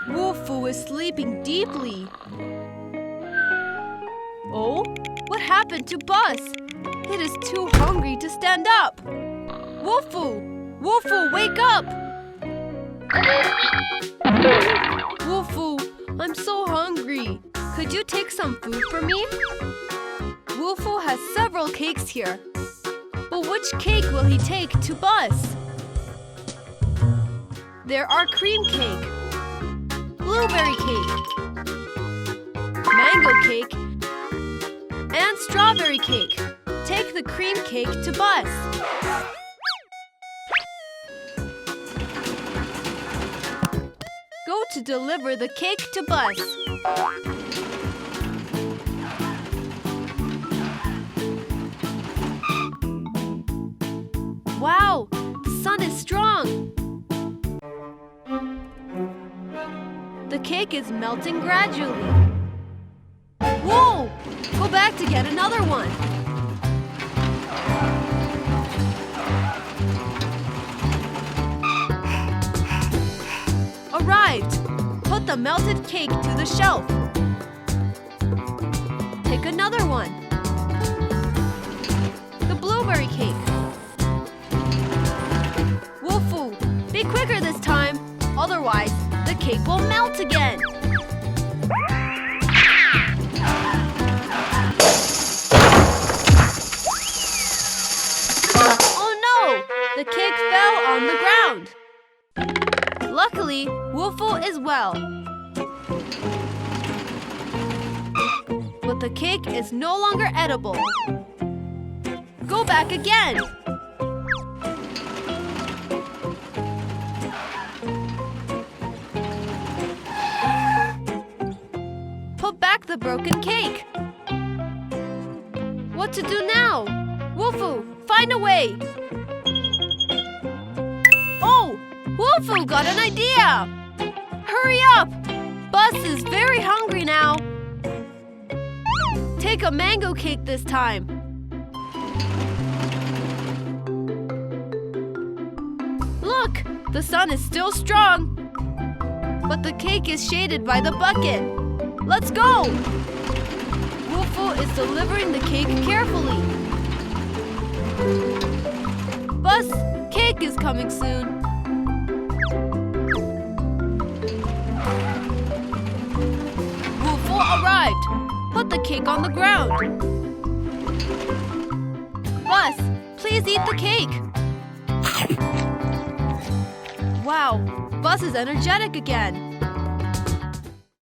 Wolfoo is sleeping deeply. Oh, what happened to Buzz? It is too hungry to stand up. Wolfoo! Wolfoo, wake up! Wolfoo, I'm so hungry. Could you take some food for me? Wolfoo has several cakes here. But which cake will he take to Buzz? There are cream cake, blueberry cake, mango cake, and strawberry cake. Take the cream cake to Buzz. Go to deliver the cake to Buzz. Wow, the sun is strong. The cake is melting gradually. Whoa! Go back to get another one. Arrived! Put the melted cake to the shelf. Take another one. The blueberry cake. Wolfoo, be quicker this time. Otherwise, the cake will melt again. Oh no! The cake fell on the ground. Luckily, Wolfoo is well. But the cake is no longer edible. Go back again. Put back the broken cake. What to do now? Wolfoo, find a way. Oh! Wolfoo got an idea! Hurry up! Buzz is very hungry now. Take a mango cake this time. Look! The sun is still strong. But the cake is shaded by the bucket. Let's go! Wolfoo is delivering the cake carefully. Buzz, cake is coming soon. Wolfoo arrived. Put the cake on the ground. Buzz, please eat the cake. Wow, Buzz is energetic again.